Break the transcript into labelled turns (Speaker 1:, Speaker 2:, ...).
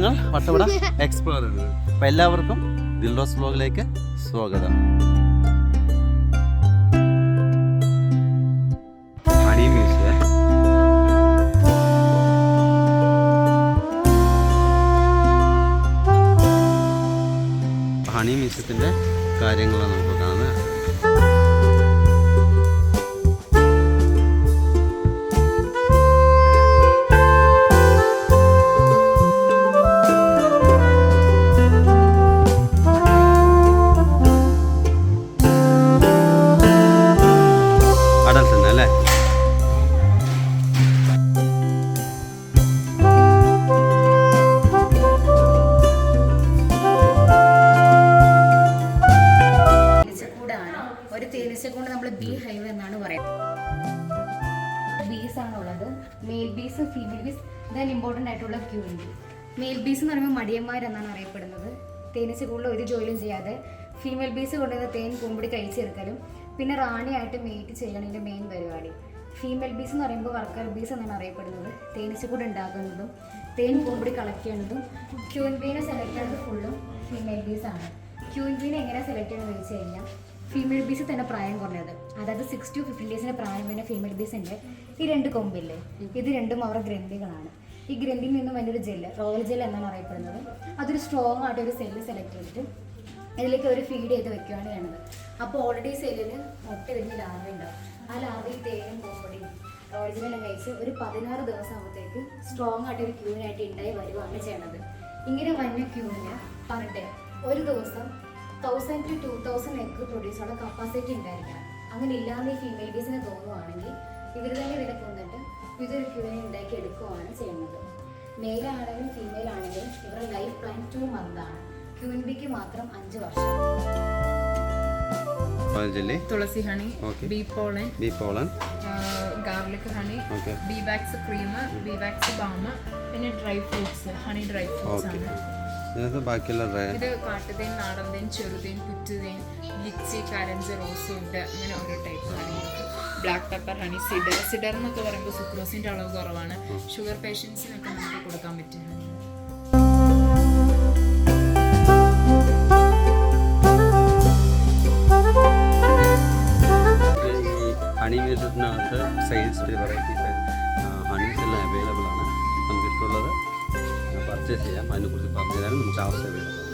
Speaker 1: ഞങ്ങൾ വട്ടവട എക്സ്പ്ലോർ ചെയ്തത്. അപ്പോൾ എല്ലാവർക്കും ദിൽറോസ് വ്ലോഗിലേക്ക് സ്വാഗതം. ഹണി മ്യൂസിയം, ഹണി മ്യൂസിയത്തിൻ്റെ കാര്യങ്ങളാണ് നമുക്ക് കാണുന്നത്.
Speaker 2: തേനീച്ചക്കൂട് നമ്മൾ ബീ ഹൈവ് എന്നാണ് പറയുന്നത്. ബീസ് ആണുള്ളത്, മെയിൽ ബീസ്, ഫീമെയിൽ ബീസ്. ഇതാണ് ഇമ്പോർട്ടൻ്റ് ആയിട്ടുള്ള ക്യൂവിൻ്റെ. മെയിൽ ബീസ് എന്ന് പറയുമ്പോൾ മടിയന്മാരെന്നാണ് അറിയപ്പെടുന്നത്. തേനീച്ചക്കൂടിൽ ഒരു ജോലിയും ചെയ്യാതെ ഫീമെയിൽ ബീസ് കൊണ്ടുവന്ന് തേൻ പൂമ്പൊടി കഴിച്ചെടുക്കലും പിന്നെ റാണിയായിട്ട് മെയ്റ്റ് ചെയ്യണം ഇതിൻ്റെ മെയിൻ പരിപാടി. ഫീമെയിൽ ബീസ് എന്ന് പറയുമ്പോൾ വർക്കർ ബീസ് എന്നാണ് അറിയപ്പെടുന്നത്. തേനീച്ചക്കൂട് ഉണ്ടാക്കുന്നതും തേൻ പൂമ്പൊടി കളക്ട് ചെയ്യുന്നതും. ക്യൂൻ ബീനെ സെലക്ട് ചെയ്യുന്നത് ഫുള്ളും ഫീമെയിൽ ബീസാണ്. ക്യൂൻ ബീനെ എങ്ങനെ സെലക്ട് ചെയ്യണമെന്ന് ചോദിച്ചു കഴിഞ്ഞാൽ ഫീമെയിൽ ബീസിൽ തന്നെ പ്രായം കുറഞ്ഞത്, അതായത് 6 to 15 ഡേയ്സിൻ്റെ പ്രായം വരുന്ന ഫീമെയിൽ ബീസിൻ്റെ ഈ 2 കൊമ്പില്ലേ, ഇത് രണ്ടും അവരുടെ ഗ്രന്ഥികളാണ്. ഈ ഗ്രന്ഥിയിൽ നിന്നും അതിൻ്റെ ജെല്ല്, റോയൽ ജെല്ല് എന്നാണ് അറിയപ്പെടുന്നത്. അതൊരു സ്ട്രോങ് ആയിട്ട് ഒരു സെല്ല് സെലക്ട് ചെയ്തിട്ട് ഇതിലേക്ക് അവർ ഫീഡ് ചെയ്ത് വെക്കുകയാണ് ചെയ്യുന്നത്. അപ്പോൾ ഓൾറെഡി സെല്ലിൽ മുട്ട വിരിഞ്ഞ് ലാർവ ഉണ്ടാവും. ആ ലാർവയിൽ തേനും പൂമ്പൊടിയും റോയൽ ജെല്ലെല്ലാം കഴിച്ച് ഒരു 16 ദിവസം ആകുമ്പോഴത്തേക്ക് സ്ട്രോങ് ആയിട്ട് ഒരു ക്യൂവിനായിട്ട് ഉണ്ടായി വരുവാണ് ചെയ്യണത്. ഇങ്ങനെ വന്ന ക്യൂവിന് പെർ ഡേ ഒരു ദിവസം 1000 to 2000 എഗ് പ്രൊഡ്യൂസ് ഉള്ള കപ്പാസിറ്റി ഉണ്ടായിരിക്കണം. അങ്ങനെ ഇല്ലാതെ ഈ ഫീമെയിൽ ബീസിനെ തോന്നുവാണെങ്കിൽ ഇവർ തന്നെ ഇതിനെ കൊന്നിട്ട് ഇതൊരു ക്യൂവിനെ ഉണ്ടാക്കി എടുക്കുകയാണ് ചെയ്യുന്നത്. മെയിൽ ആണെങ്കിലും ഫീമെയിൽ ആണെങ്കിലും ഇവരുടെ ലൈഫ് പ്ലാൻ 2 months ആണ്. ക്യൂൻ ബിക്ക് മാത്രം 5 വർഷം.
Speaker 3: Tulsi honey, bee pollen, garlic honey, bee wax cream, bee wax balm, പിന്നെ dry fruits, honey dry fruits ആണ്. ഇത് കാട്ടുതേൻ, നാടൻ തേൻ, ചെറുതേൻ, പുറ്റുതേൻ, ലിച്ചി, കരഞ്ച്, റോസ്വുഡ്, അങ്ങനെ ഓരോ ടൈപ്പ് ഹണിയുണ്ട്. ബ്ലാക്ക് പെപ്പർ ഹണി, സിഡർ എന്നൊക്കെ പറയുമ്പോൾ സുക്രോസിൻ്റെ അളവ് കുറവാണ്. ഷുഗർ പേഷ്യൻസിനൊക്കെ നമുക്ക് കൊടുക്കാൻ പറ്റും.
Speaker 1: ഹണി മ്യൂസിയത്തിനകത്ത് സൈഡ്സ് വെറൈറ്റീസ് ഹണീസ് എല്ലാം അവൈലബിൾ ആണ്. നമുക്കിഷ്ടമുള്ളത് പർച്ചേസ് ചെയ്യാം. അതിനെക്കുറിച്ച് പറഞ്ഞു തരാനും നമുക്ക് ആവശ്യം അവൈലബിൾ ആണ്.